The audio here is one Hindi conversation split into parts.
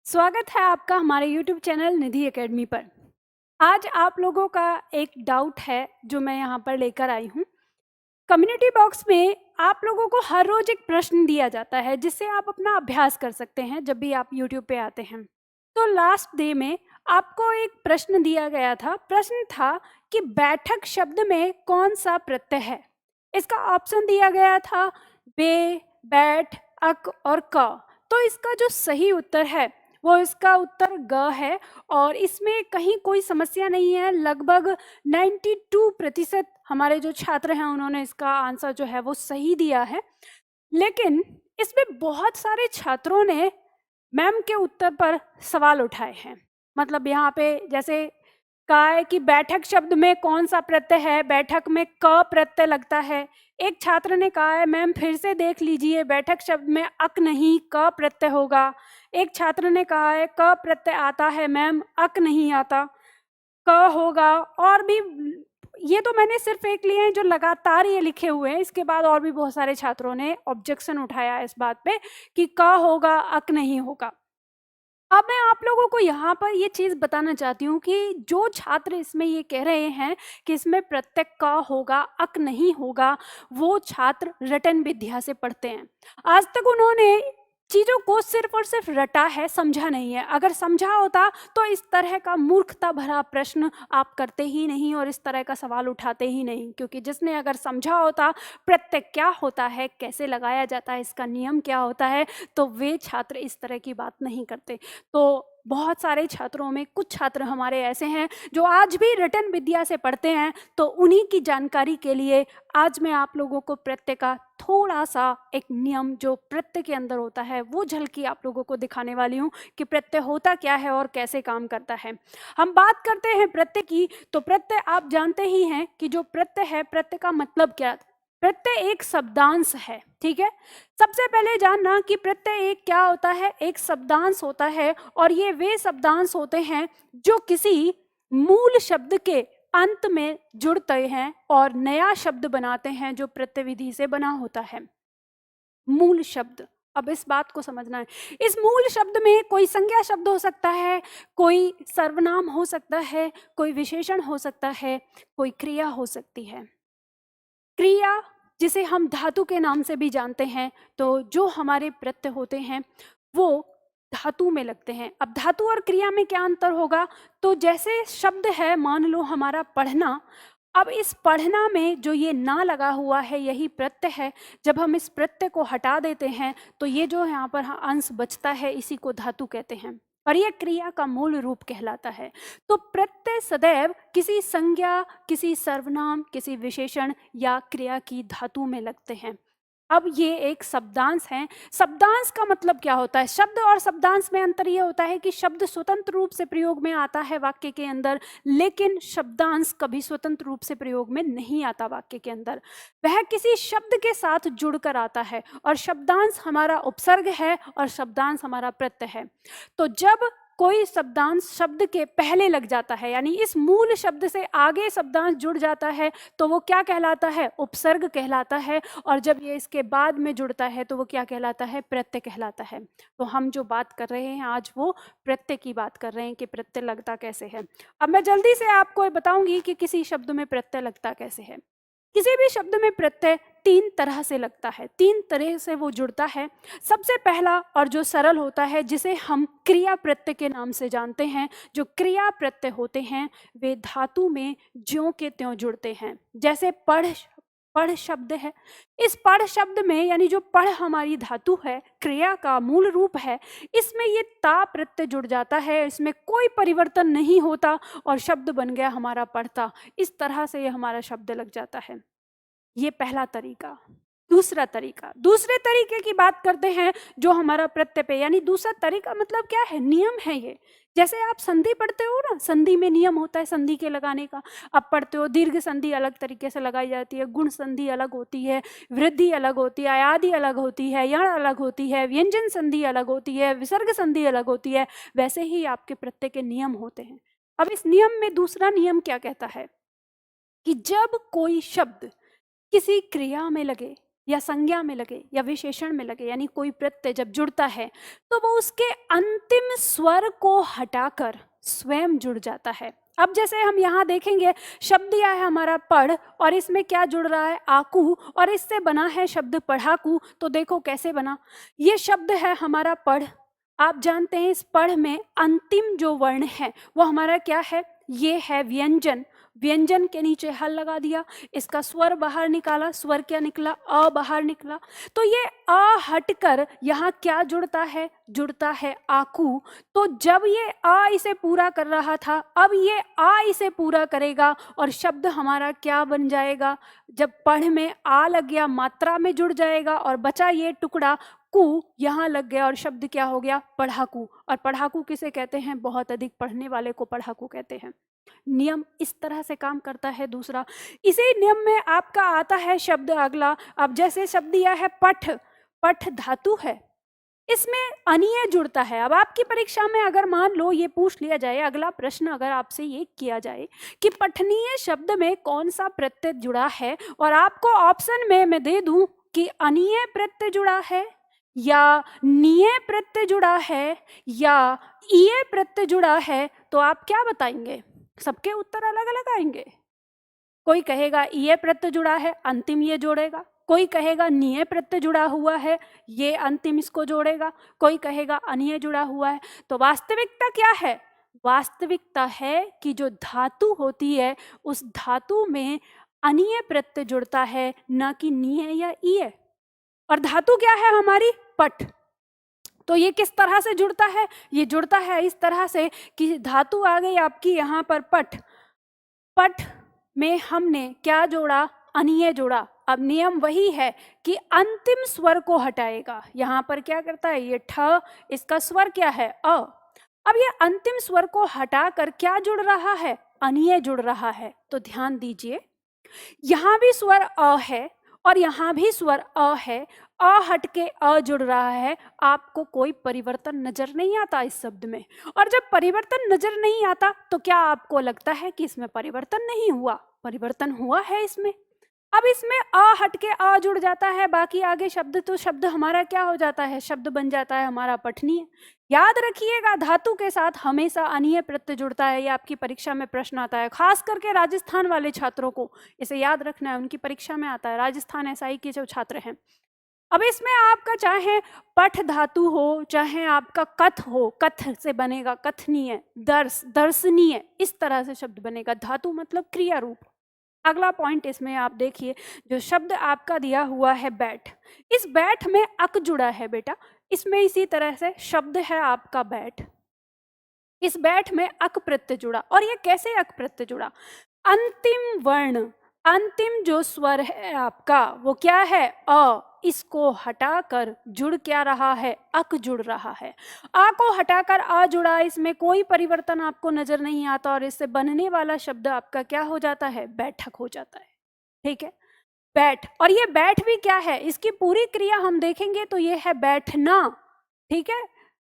स्वागत है आपका हमारे YouTube चैनल निधि एकेडमी पर। आज आप लोगों का एक डाउट है जो मैं यहाँ पर लेकर आई हूँ। कम्युनिटी बॉक्स में आप लोगों को हर रोज एक प्रश्न दिया जाता है जिससे आप अपना अभ्यास कर सकते हैं जब भी आप YouTube पे आते हैं। तो लास्ट डे में आपको एक प्रश्न दिया गया था। प्रश्न था कि बैठक शब्द में कौन सा प्रत्यय है। इसका ऑप्शन दिया गया था बे, बैठ, अक और क। तो इसका जो सही उत्तर है वो इसका उत्तर ग है और इसमें कहीं कोई समस्या नहीं है। लगभग 92% हमारे जो छात्र हैं उन्होंने इसका आंसर जो है वो सही दिया है। लेकिन इसमें बहुत सारे छात्रों ने मैम के उत्तर पर सवाल उठाए हैं। मतलब यहाँ पे जैसे कहा है कि बैठक शब्द में कौन सा प्रत्यय है, बैठक में क प्रत्यय लगता है। एक छात्र ने कहा है मैम फिर से देख लीजिए, बैठक शब्द में अक नहीं क प्रत्यय होगा। एक छात्र ने कहा है क प्रत्यय आता है मैम, अक नहीं आता, क होगा। और भी ये तो मैंने सिर्फ एक लिए हैं जो लगातार ये लिखे हुए हैं। इसके बाद और भी बहुत सारे छात्रों ने ऑब्जेक्शन उठाया है इस बात पे कि क होगा, अक नहीं होगा। अब मैं आप लोगों को यहाँ पर ये चीज़ बताना चाहती हूँ कि जो छात्र इसमें ये कह रहे हैं कि इसमें प्रत्यय क होगा, अक नहीं होगा, वो छात्र रटन विद्या से पढ़ते हैं। आज तक उन्होंने चीज़ों को सिर्फ और सिर्फ रटा है, समझा नहीं है। अगर समझा होता तो इस तरह का मूर्खता भरा प्रश्न आप करते ही नहीं और इस तरह का सवाल उठाते ही नहीं। क्योंकि जिसने अगर समझा होता प्रत्यय क्या होता है, कैसे लगाया जाता है, इसका नियम क्या होता है, तो वे छात्र इस तरह की बात नहीं करते। तो बहुत सारे छात्रों में कुछ छात्र हमारे ऐसे हैं जो आज भी रटन विद्या से पढ़ते हैं। तो उन्हीं की जानकारी के लिए आज मैं आप लोगों को प्रत्यय का थोड़ा सा एक नियम जो प्रत्यय के अंदर होता है वो झलकी आप लोगों को दिखाने वाली हूँ कि प्रत्यय होता क्या है और कैसे काम करता है। हम बात करते हैं प्रत्यय की, तो प्रत्यय आप जानते ही हैं कि जो प्रत्यय है, प्रत्यय का मतलब क्या। प्रत्यय एक शब्दांश है, ठीक है। सबसे पहले जानना कि प्रत्यय एक क्या होता है, एक शब्दांश होता है। और ये वे शब्दांश होते हैं जो किसी मूल शब्द के अंत में जुड़ते हैं और नया शब्द बनाते हैं जो प्रत्यय विधि से बना होता है। मूल शब्द, अब इस बात को समझना है। इस मूल शब्द में कोई संज्ञा शब्द हो सकता है, कोई सर्वनाम हो सकता है, कोई विशेषण हो सकता है, कोई क्रिया हो सकती है। क्रिया जिसे हम धातु के नाम से भी जानते हैं, तो जो हमारे प्रत्यय होते हैं वो धातु में लगते हैं। अब धातु और क्रिया में क्या अंतर होगा, तो जैसे शब्द है, मान लो हमारा पढ़ना। अब इस पढ़ना में जो ये ना लगा हुआ है यही प्रत्यय है। जब हम इस प्रत्यय को हटा देते हैं तो ये जो यहाँ पर अंश बचता है इसी को धातु कहते हैं और ये क्रिया का मूल रूप कहलाता है। तो प्रत्यय सदैव किसी संज्ञा, किसी सर्वनाम, किसी विशेषण या क्रिया की धातु में लगते हैं। अब ये एक शब्दांश है। शब्दांश का मतलब क्या होता है, शब्द और शब्दांश में अंतर ये होता है कि शब्द स्वतंत्र रूप से प्रयोग में आता है वाक्य के अंदर, लेकिन शब्दांश कभी स्वतंत्र रूप से प्रयोग में नहीं आता वाक्य के अंदर। वह किसी शब्द के साथ जुड़कर आता है और शब्दांश हमारा उपसर्ग है और शब्दांश हमारा प्रत्यय है। तो जब कोई शब्दांश शब्द के पहले लग जाता है, यानी इस मूल शब्द से आगे शब्दांश जुड़ जाता है, तो वो क्या कहलाता है, उपसर्ग कहलाता है। और जब ये इसके बाद में जुड़ता है तो वो क्या कहलाता है, प्रत्यय कहलाता है। तो हम जो बात कर रहे हैं आज वो प्रत्यय की बात कर रहे हैं कि प्रत्यय लगता कैसे है। अब मैं जल्दी से आपको बताऊंगी कि किसी शब्द में प्रत्यय लगता कैसे है। किसी भी शब्द में प्रत्यय तीन तरह से लगता है, तीन तरह से वो जुड़ता है। सबसे पहला और जो सरल होता है जिसे हम क्रिया प्रत्यय के नाम से जानते हैं, जो क्रिया प्रत्यय होते हैं वे धातु में ज्यों के त्यों जुड़ते हैं। जैसे पढ़, पढ़ शब्द है, इस पढ़ शब्द में यानी जो पढ़ हमारी धातु है, क्रिया का मूल रूप है, इसमें ये ता प्रत्यय जुड़ जाता है, इसमें कोई परिवर्तन नहीं होता और शब्द बन गया हमारा पढ़ता। इस तरह से ये हमारा शब्द लग जाता है। ये पहला तरीका। दूसरा तरीका, दूसरे तरीके की बात करते हैं जो हमारा प्रत्यय पे, यानी दूसरा तरीका मतलब क्या है, नियम है ये। जैसे आप संधि पढ़ते हो ना, संधि में नियम होता है संधि के लगाने का। आप पढ़ते हो दीर्घ संधि अलग तरीके से लगाई जाती है, गुण संधि अलग होती है, वृद्धि अलग होती है, आयादि अलग होती है, यण अलग होती है, व्यंजन संधि अलग होती है, विसर्ग संधि अलग होती है। वैसे ही आपके प्रत्यय के नियम होते हैं। अब इस नियम में दूसरा नियम क्या कहता है कि जब कोई शब्द किसी क्रिया में लगे, या संज्ञा में लगे या विशेषण में लगे, यानी कोई प्रत्यय जब जुड़ता है तो वो उसके अंतिम स्वर को हटाकर स्वयं जुड़ जाता है। अब जैसे हम यहाँ देखेंगे, शब्द यह है हमारा पढ़, और इसमें क्या जुड़ रहा है, आकू, और इससे बना है शब्द पढ़ाकू। तो देखो कैसे बना, ये शब्द है हमारा पढ़। आप जानते हैं इस पढ़ में अंतिम जो वर्ण है वो हमारा क्या है, ये है व्यंजन। व्यंजन के नीचे हल लगा दिया, इसका स्वर बाहर निकाला, स्वर क्या निकला, अ बाहर निकला। तो ये अ हटकर यहाँ क्या जुड़ता है, जुड़ता है आकू। तो जब ये आ इसे पूरा कर रहा था, अब ये आ इसे पूरा करेगा और शब्द हमारा क्या बन जाएगा, जब पढ़ में आ लग गया मात्रा में जुड़ जाएगा और बचा ये टुकड़ा कु यहाँ लग गया और शब्द क्या हो गया, पढ़ाकू। और पढ़ाकू किसे कहते हैं, बहुत अधिक पढ़ने वाले को पढ़ाकू कहते हैं। नियम इस तरह से काम करता है। दूसरा, इसी नियम में आपका आता है शब्द अगला। अब जैसे शब्द यह है पठ, पठ धातु है, इसमें अनिय जुड़ता है। अब आपकी परीक्षा में अगर मान लो ये पूछ लिया जाए, अगला प्रश्न अगर आपसे ये किया जाए कि पठनीय शब्द में कौन सा प्रत्यय जुड़ा है, और आपको ऑप्शन में मैं दे दूं कि अनिय प्रत्यय जुड़ा है या निय प्रत्यय जुड़ा है या ईय प्रत्यय जुड़ा है, तो आप क्या बताएंगे, सबके उत्तर अलग अलग आएंगे। कोई कहेगा ईय प्रत्यय जुड़ा है, अंतिम ये जोड़ेगा। कोई कहेगा निय प्रत्यय जुड़ा हुआ है, ये अंतिम इसको जोड़ेगा। कोई कहेगा अनिय जुड़ा हुआ है। तो वास्तविकता क्या है, वास्तविकता है कि जो धातु होती है उस धातु में अनिय प्रत्यय जुड़ता है, न कि निय या ईय। और धातु क्या है हमारी, पठ। तो ये किस तरह से जुड़ता है, ये जुड़ता है इस तरह से कि धातु आ गई आपकी यहाँ पर पठ, पठ में हमने क्या जोड़ा, अनिय जोड़ा। अब नियम वही है कि अंतिम स्वर को हटाएगा। यहाँ पर क्या करता है, ये ठ, इसका स्वर क्या है, अ। अब ये अंतिम स्वर को हटाकर क्या जुड़ रहा है, अनिय जुड़ रहा है। तो ध्यान दीजिए, यहाँ भी स्वर अ है और यहाँ भी स्वर अ है, अ हट के अ जुड़ रहा है। आपको कोई परिवर्तन नजर नहीं आता इस शब्द में। और जब परिवर्तन नजर नहीं आता तो क्या आपको लगता है कि इसमें परिवर्तन नहीं हुआ, परिवर्तन हुआ है इसमें। अब इसमें अ हट के अ जुड़ जाता है, बाकी आगे शब्द तो शब्द हमारा क्या हो जाता है, शब्द बन जाता है हमारा पठनीय। याद रखिएगा, धातु के साथ हमेशा अनिय प्रत्यय जुड़ता है। ये आपकी परीक्षा में प्रश्न आता है, खास करके राजस्थान वाले छात्रों को इसे याद रखना है, उनकी परीक्षा में आता है, राजस्थान एसआई के जो छात्र हैं। अब इसमें आपका चाहे पठ धातु हो, चाहे आपका कथ हो, कथ से बनेगा कथनीय, दर्श दर्शनीय, इस तरह से शब्द बनेगा। धातु मतलब क्रिया रूप। अगला पॉइंट इसमें आप देखिए, जो शब्द आपका दिया हुआ है बैठ, इस बैठ में अक जुड़ा है बेटा। इसमें इसी तरह से शब्द है आपका बैठ, इस बैठ में अक प्रत्यय जुड़ा। और ये कैसे अक प्रत्यय जुड़ा, अंतिम वर्ण, अंतिम जो स्वर है आपका वो क्या है, अ, इसको हटाकर जुड़ क्या रहा है, अक जुड़ रहा है। आ को हटाकर आ जुड़ा, इसमें कोई परिवर्तन आपको नजर नहीं आता और इससे बनने वाला शब्द आपका क्या हो जाता है, बैठक हो जाता है। ठीक है, बैठ। और ये बैठ भी क्या है, इसकी पूरी क्रिया हम देखेंगे तो ये है बैठना। ठीक है,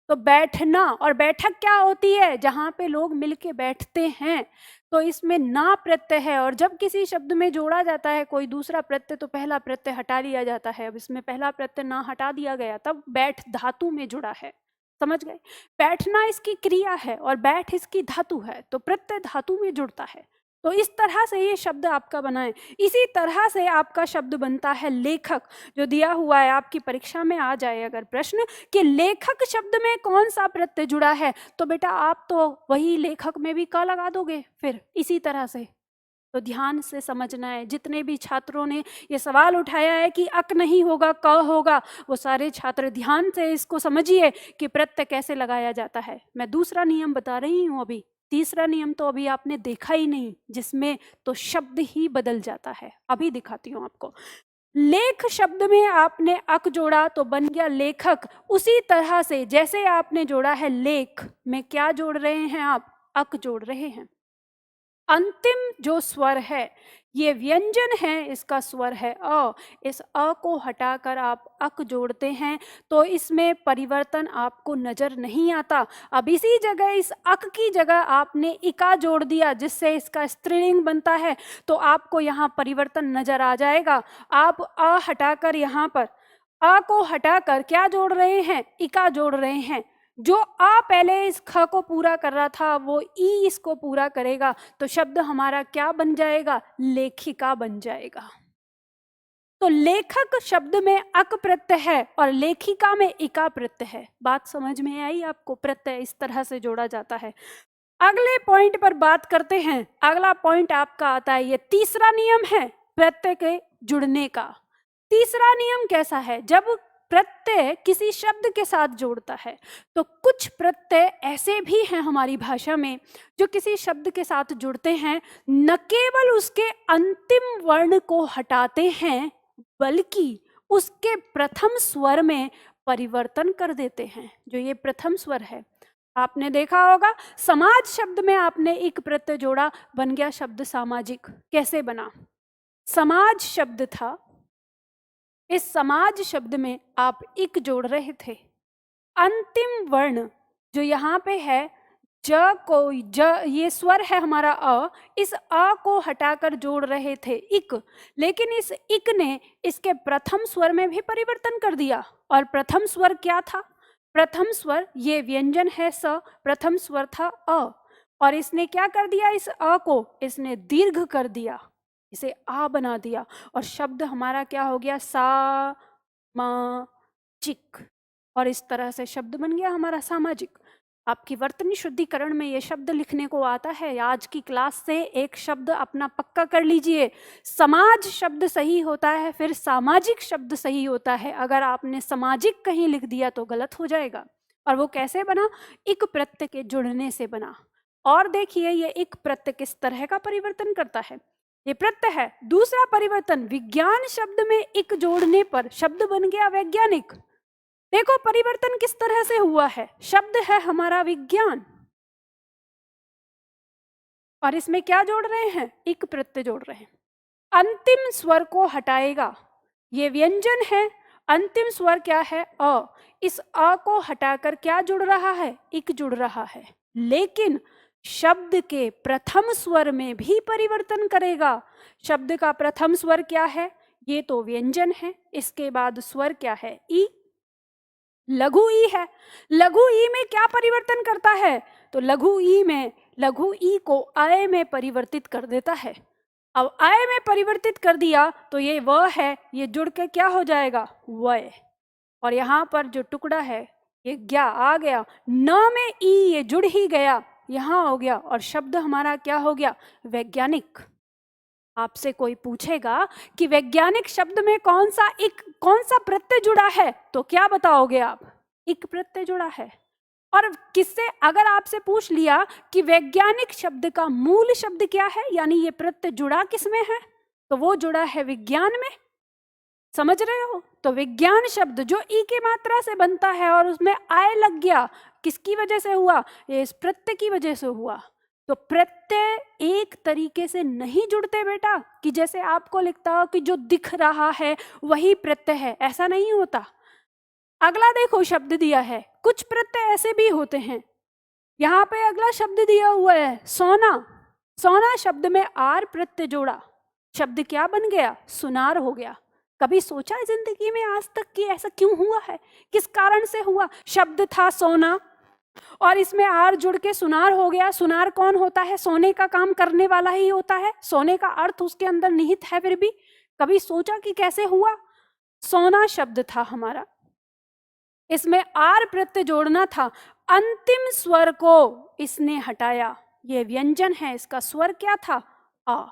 तो बैठना और बैठक क्या होती है, जहां पे लोग मिलके बैठते हैं। तो इसमें ना प्रत्यय है और जब किसी शब्द में जोड़ा जाता है कोई दूसरा प्रत्यय तो पहला प्रत्यय हटा लिया जाता है। अब इसमें पहला प्रत्यय ना हटा दिया गया, तब बैठ धातु में जुड़ा है। समझ गए, बैठना इसकी क्रिया है और बैठ इसकी धातु है, तो प्रत्यय धातु में जुड़ता है। तो इस तरह से ये शब्द आपका बना है। इसी तरह से आपका शब्द बनता है लेखक, जो दिया हुआ है आपकी परीक्षा में आ जाए अगर प्रश्न कि लेखक शब्द में कौन सा प्रत्यय जुड़ा है, तो बेटा आप तो वही लेखक में भी क लगा दोगे फिर इसी तरह से। तो ध्यान से समझना है, जितने भी छात्रों ने ये सवाल उठाया है कि अक नहीं होगा क होगा, वो सारे छात्र ध्यान से इसको समझिए कि प्रत्यय कैसे लगाया जाता है। मैं दूसरा नियम बता रही हूँ अभी, तीसरा नियम तो अभी आपने देखा ही नहीं, जिसमें तो शब्द ही बदल जाता है। अभी दिखाती हूँ आपको। लेख शब्द में आपने अक जोड़ा तो बन गया लेखक। उसी तरह से जैसे आपने जोड़ा है लेख में क्या जोड़ रहे हैं आप, अक जोड़ रहे हैं। अंतिम जो स्वर है ये व्यंजन है, इसका स्वर है अ। इस अ को हटाकर आप अक जोड़ते हैं तो इसमें परिवर्तन आपको नजर नहीं आता। अब इसी जगह इस अक की जगह आपने इका जोड़ दिया जिससे इसका स्त्रीलिंग बनता है, तो आपको यहाँ परिवर्तन नजर आ जाएगा। आप अ हटाकर यहाँ पर अ को हटाकर क्या जोड़ रहे हैं, इका जोड़ रहे हैं। जो आ पहले इस ख को पूरा कर रहा था वो ई इसको पूरा करेगा, तो शब्द हमारा क्या बन जाएगा, लेखिका बन जाएगा। तो लेखक शब्द में अक प्रत्यय है और लेखिका में इका प्रत्यय है। बात समझ में आई आपको? प्रत्यय इस तरह से जोड़ा जाता है। अगले पॉइंट पर बात करते हैं। अगला पॉइंट आपका आता है, ये तीसरा नियम है प्रत्यय के जुड़ने का। तीसरा नियम कैसा है, जब प्रत्यय किसी शब्द के साथ जोड़ता है तो कुछ प्रत्यय ऐसे भी हैं हमारी भाषा में जो किसी शब्द के साथ जुड़ते हैं, न केवल उसके अंतिम वर्ण को हटाते हैं बल्कि उसके प्रथम स्वर में परिवर्तन कर देते हैं। जो ये प्रथम स्वर है, आपने देखा होगा समाज शब्द में आपने एक प्रत्यय जोड़ा, बन गया शब्द सामाजिक। कैसे बना? समाज शब्द था, इस समाज शब्द में आप इक जोड़ रहे थे। अंतिम वर्ण जो यहाँ पे है ज को, ज ये स्वर है हमारा अ, इस अ को हटाकर जोड़ रहे थे इक, लेकिन इस इक ने इसके प्रथम स्वर में भी परिवर्तन कर दिया। और प्रथम स्वर क्या था? प्रथम स्वर ये व्यंजन है स, प्रथम स्वर था अ, और इसने क्या कर दिया, इस अ को इसने दीर्घ कर दिया, इसे आ बना दिया, और शब्द हमारा क्या हो गया, सा मा चिक। और इस तरह से शब्द बन गया हमारा सामाजिक। आपकी वर्तनी शुद्धिकरण में ये शब्द लिखने को आता है। आज की क्लास से एक शब्द अपना पक्का कर लीजिए, समाज शब्द सही होता है, फिर सामाजिक शब्द सही होता है। अगर आपने सामाजिक कहीं लिख दिया तो गलत हो जाएगा। और वो कैसे बना? इक प्रत्यय के जुड़ने से बना। और देखिए ये इक प्रत्यय किस तरह का परिवर्तन करता है। ये प्रत्यय है। दूसरा परिवर्तन, विज्ञान शब्द में इक जोड़ने पर शब्द बन गया वैज्ञानिक। देखो परिवर्तन किस तरह से हुआ है। शब्द है हमारा विज्ञान और इसमें क्या जोड़ रहे हैं, इक प्रत्यय जोड़ रहे हैं। अंतिम स्वर को हटाएगा, ये व्यंजन है। अंतिम स्वर क्या है, अ। इस अ को हटाकर क्या जुड़ रहा है, इक जुड़ रहा है। लेकिन शब्द के प्रथम स्वर में भी परिवर्तन करेगा। शब्द का प्रथम स्वर क्या है, ये तो व्यंजन है, इसके बाद स्वर क्या है, ई। लघु ई है। लघु ई में क्या परिवर्तन करता है, तो लघु ई में लघु ई को अय में परिवर्तित कर देता है। अब अय में परिवर्तित कर दिया तो ये व है, ये जुड़ के क्या हो जाएगा, वय। और यहाँ पर जो टुकड़ा है ये क्या आ गया, न में ई ये जुड़ ही गया, यहाँ हो गया, और शब्द हमारा क्या हो गया, वैज्ञानिक। आपसे कोई पूछेगा कि वैज्ञानिक शब्द में कौन सा प्रत्यय जुड़ा है, तो क्या बताओगे आप, इक प्रत्यय जुड़ा है। और किससे, अगर आपसे पूछ लिया कि वैज्ञानिक शब्द का मूल शब्द क्या है, यानी ये प्रत्यय जुड़ा किसमें है, तो वो जुड़ा है विज्ञान में। समझ रहे हो? तो विज्ञान शब्द जो ई की मात्रा से बनता है और उसमें आय लग गया, किसकी वजह से हुआ, ये इस प्रत्यय की वजह से हुआ। तो प्रत्यय एक तरीके से नहीं जुड़ते बेटा, कि जैसे आपको लिखता हो कि जो दिख रहा है वही प्रत्यय है, ऐसा नहीं होता। अगला देखो शब्द दिया है, कुछ प्रत्यय ऐसे भी होते हैं। यहाँ पे अगला शब्द दिया हुआ है सोना। सोना शब्द में आर प्रत्यय जोड़ा, शब्द क्या बन गया, सुनार हो गया। कभी सोचा है जिंदगी में आज तक कि ऐसा क्यों हुआ है, किस कारण से हुआ? शब्द था सोना और इसमें आर जुड़ के सुनार हो गया। सुनार कौन होता है, सोने का काम करने वाला ही होता है, सोने का अर्थ उसके अंदर निहित है। फिर भी कभी सोचा कि कैसे हुआ? सोना शब्द था हमारा, इसमें आर प्रत्यय जोड़ना था, अंतिम स्वर को इसने हटाया। ये व्यंजन है, इसका स्वर क्या था, आ।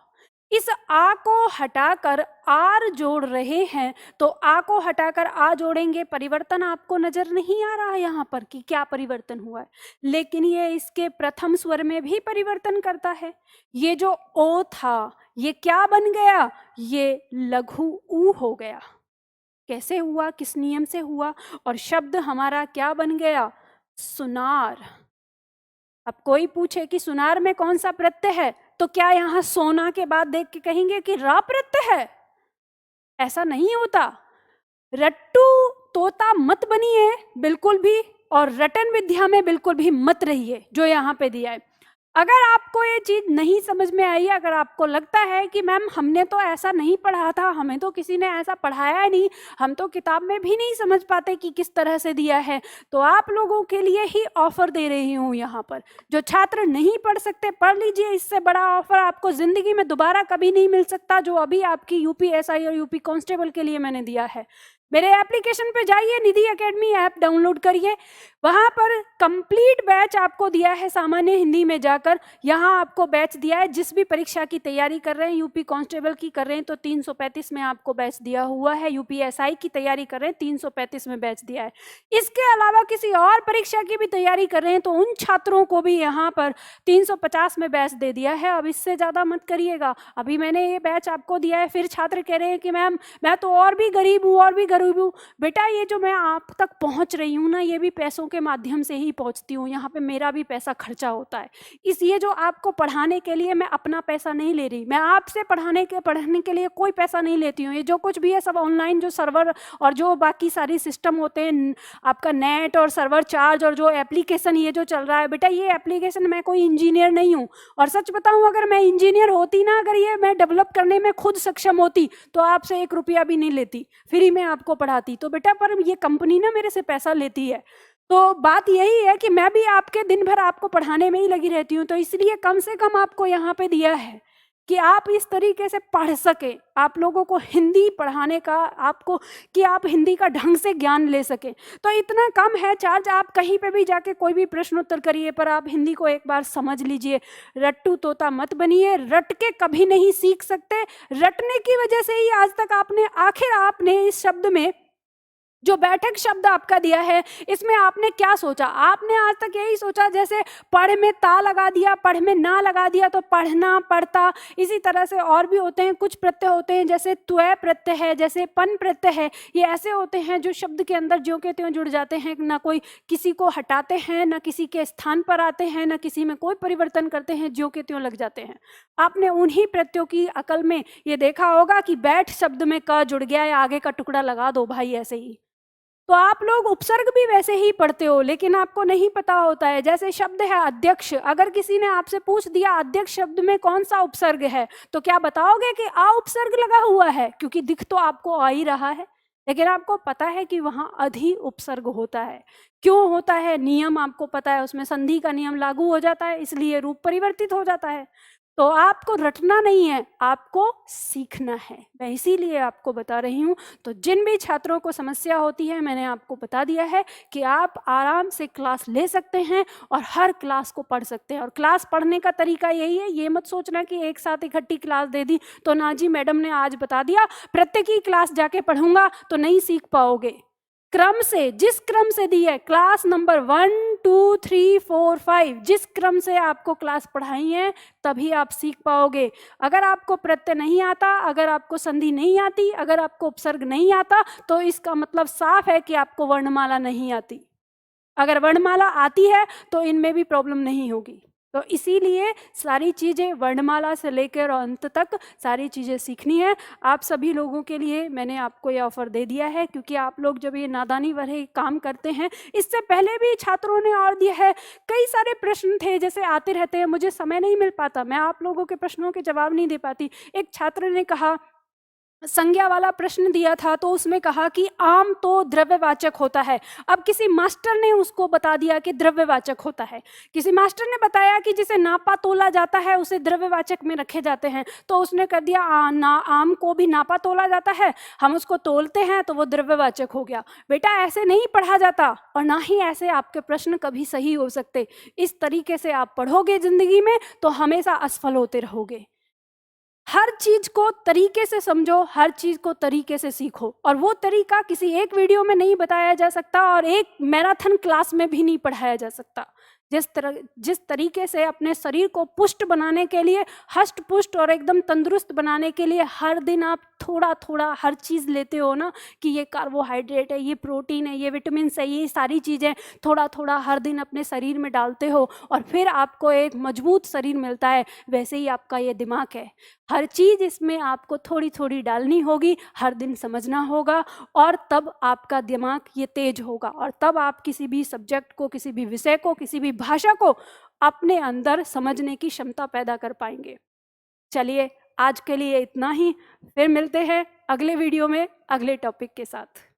इस आ को हटाकर आर जोड़ रहे हैं, तो आ को हटाकर आ जोड़ेंगे, परिवर्तन आपको नजर नहीं आ रहा है यहाँ पर कि क्या परिवर्तन हुआ है, लेकिन ये इसके प्रथम स्वर में भी परिवर्तन करता है। ये जो ओ था ये क्या बन गया, ये लघु ऊ हो गया। कैसे हुआ, किस नियम से हुआ? और शब्द हमारा क्या बन गया, सुनार। अब कोई पूछे कि सुनार में कौन सा प्रत्यय है, तो क्या यहाँ सोना के बाद देख के कहेंगे कि रा प्रत्यय है? ऐसा नहीं होता। रट्टू तोता मत बनिए बिल्कुल भी, और रटन विद्या में बिल्कुल भी मत रहिए जो यहाँ पे दिया है। अगर आपको ये चीज नहीं समझ में आई, अगर आपको लगता है कि मैम हमने तो ऐसा नहीं पढ़ा था, हमें तो किसी ने ऐसा पढ़ाया नहीं, हम तो किताब में भी नहीं समझ पाते कि किस तरह से दिया है, तो आप लोगों के लिए ही ऑफर दे रही हूँ यहाँ पर। जो छात्र नहीं पढ़ सकते पढ़ लीजिए, इससे बड़ा ऑफर आपको जिंदगी में दोबारा कभी नहीं मिल सकता जो अभी आपकी यूपीएसआई और यूपी कांस्टेबल के लिए मैंने दिया है। मेरे एप्लीकेशन पे जाइए, निधि एकेडमी ऐप डाउनलोड करिए, वहां पर कंप्लीट बैच आपको दिया है सामान्य हिंदी में जाकर। यहाँ आपको बैच दिया है, जिस भी परीक्षा की तैयारी कर रहे हैं, यूपी कांस्टेबल की कर रहे हैं तो 335 में आपको बैच दिया हुआ है, यूपीएसआई की तैयारी कर रहे हैं 335 में बैच दिया है। इसके अलावा किसी और परीक्षा की भी तैयारी कर रहे हैं तो उन छात्रों को भी यहाँ पर 350 में बैच दे दिया है। अब इससे ज़्यादा मत करिएगा, अभी मैंने ये बैच आपको दिया है, फिर छात्र कह रहे हैं कि मैम मैं तो और भी गरीब हूँ और भी गरीब हूँ। बेटा ये जो मैं आप तक पहुँच रही हूँ ना, ये भी पैसों के माध्यम से ही पहुँचती हूँ, यहाँ पे मेरा भी पैसा खर्चा होता है। इसलिए जो आपको पढ़ाने के लिए मैं अपना पैसा नहीं ले रही, मैं आपसे पढ़ने के लिए कोई पैसा नहीं लेती हूँ। ये जो कुछ भी है सब ऑनलाइन जो सर्वर और जो बाकी सारी सिस्टम होते हैं, आपका नेट और सर्वर चार्ज और जो एप्लीकेशन ये जो चल रहा है, बेटा ये एप्लीकेशन, मैं कोई इंजीनियर नहीं हूँ। और सच बताऊँ, अगर मैं इंजीनियर होती ना, अगर ये मैं डेवलप करने में खुद सक्षम होती तो आपसे 1 रुपया भी नहीं लेती, फ्री में आपको पढ़ाती। तो बेटा पर ये कंपनी ना मेरे से पैसा लेती है। तो बात यही है कि मैं भी आपके दिन भर आपको पढ़ाने में ही लगी रहती हूँ, तो इसलिए कम से कम आपको यहाँ पे दिया है कि आप इस तरीके से पढ़ सके, आप लोगों को हिंदी पढ़ाने का, आपको कि आप हिंदी का ढंग से ज्ञान ले सके। तो इतना कम है चार्ज, आप कहीं पे भी जाके कोई भी प्रश्न उत्तर करिए, पर आप हिंदी को एक बार समझ लीजिए। रट्टू तोता मत बनिए, रट के कभी नहीं सीख सकते। रटने की वजह से ही आज तक आपने इस शब्द में जो बैठक शब्द आपका दिया है, इसमें आपने क्या सोचा? आपने आज तक यही सोचा जैसे पढ़ में ता लगा दिया, पढ़ में ना लगा दिया तो पढ़ना, पढ़ता। इसी तरह से और भी होते हैं, कुछ प्रत्यय होते हैं जैसे त्वय प्रत्यय है, जैसे पन प्रत्यय है, ये ऐसे होते हैं जो शब्द के अंदर ज्यों के त्यों जुड़ जाते हैं, ना कोई किसी को हटाते हैं, ना किसी के स्थान पर आते हैं, ना किसी में कोई परिवर्तन करते हैं, ज्यों के त्यों लग जाते हैं। आपने उन्हीं प्रत्ययों की अकल में ये देखा होगा कि बैठ शब्द में क जुड़ गया है, आगे का टुकड़ा लगा दो भाई, ऐसे ही। तो आप लोग उपसर्ग भी वैसे ही पढ़ते हो, लेकिन आपको नहीं पता होता है। जैसे शब्द है अध्यक्ष, अगर किसी ने आपसे पूछ दिया अध्यक्ष शब्द में कौन सा उपसर्ग है, तो क्या बताओगे कि आ उपसर्ग लगा हुआ है? क्योंकि दिख तो आपको आ ही रहा है, लेकिन आपको पता है कि वहां अधि उपसर्ग होता है। क्यों होता है? नियम आपको पता है, उसमें संधि का नियम लागू हो जाता है, इसलिए रूप परिवर्तित हो जाता है। तो आपको रटना नहीं है, आपको सीखना है, मैं इसीलिए आपको बता रही हूँ। तो जिन भी छात्रों को समस्या होती है, मैंने आपको बता दिया है कि आप आराम से क्लास ले सकते हैं और हर क्लास को पढ़ सकते हैं। और क्लास पढ़ने का तरीका यही है, ये मत सोचना कि एक साथ इकट्ठी क्लास दे दी तो ना जी मैडम ने आज बता दिया, प्रत्येक ही क्लास जाके पढ़ूंगा तो नहीं सीख पाओगे। क्रम से, जिस क्रम से दी है, क्लास नंबर 1 2 3 4 5, जिस क्रम से आपको क्लास पढ़ाई है तभी आप सीख पाओगे। अगर आपको प्रत्यय नहीं आता, अगर आपको संधि नहीं आती, अगर आपको उपसर्ग नहीं आता, तो इसका मतलब साफ है कि आपको वर्णमाला नहीं आती। अगर वर्णमाला आती है तो इनमें भी प्रॉब्लम नहीं होगी। तो इसीलिए सारी चीज़ें वर्णमाला से लेकर अंत तक सारी चीज़ें सीखनी है। आप सभी लोगों के लिए मैंने आपको ये ऑफर दे दिया है, क्योंकि आप लोग जब ये नादानी भरे काम करते हैं, इससे पहले भी छात्रों ने और दिया है, कई सारे प्रश्न थे जैसे आते रहते हैं, मुझे समय नहीं मिल पाता, मैं आप लोगों के प्रश्नों के जवाब नहीं दे पाती। एक छात्र ने कहा, संज्ञा वाला प्रश्न दिया था, तो उसमें कहा कि आम तो द्रव्यवाचक होता है। अब किसी मास्टर ने उसको बता दिया कि द्रव्यवाचक होता है। किसी मास्टर ने बताया कि जिसे नापा तोला जाता है उसे द्रव्यवाचक में रखे जाते हैं, तो उसने कर दिया आम को भी नापा तोला जाता है, हम उसको तोलते हैं तो वो द्रव्यवाचक हो गया। बेटा ऐसे नहीं पढ़ा जाता, और ना ही ऐसे आपके प्रश्न कभी सही हो सकते। इस तरीके से आप पढ़ोगे जिंदगी में तो हमेशा असफल होते रहोगे। हर चीज को तरीके से समझो, हर चीज को तरीके से सीखो, और वो तरीका किसी एक वीडियो में नहीं बताया जा सकता और एक मैराथन क्लास में भी नहीं पढ़ाया जा सकता। जिस तरीके से अपने शरीर को पुष्ट बनाने के लिए, हष्ट पुष्ट और एकदम तंदुरुस्त बनाने के लिए हर दिन आप थोड़ा थोड़ा हर चीज़ लेते हो ना, कि ये कार्बोहाइड्रेट है, ये प्रोटीन है, ये विटामिन है, ये सारी चीज़ें थोड़ा थोड़ा हर दिन अपने शरीर में डालते हो और फिर आपको एक मजबूत शरीर मिलता है। वैसे ही आपका ये दिमाग है, हर चीज़ इसमें आपको थोड़ी थोड़ी डालनी होगी, हर दिन समझना होगा, और तब आपका दिमाग ये तेज होगा, और तब आप किसी भी सब्जेक्ट को, किसी भी विषय को, किसी भी भाषा को अपने अंदर समझने की क्षमता पैदा कर पाएंगे। चलिए, आज के लिए इतना ही। फिर मिलते हैं अगले वीडियो में अगले टॉपिक के साथ।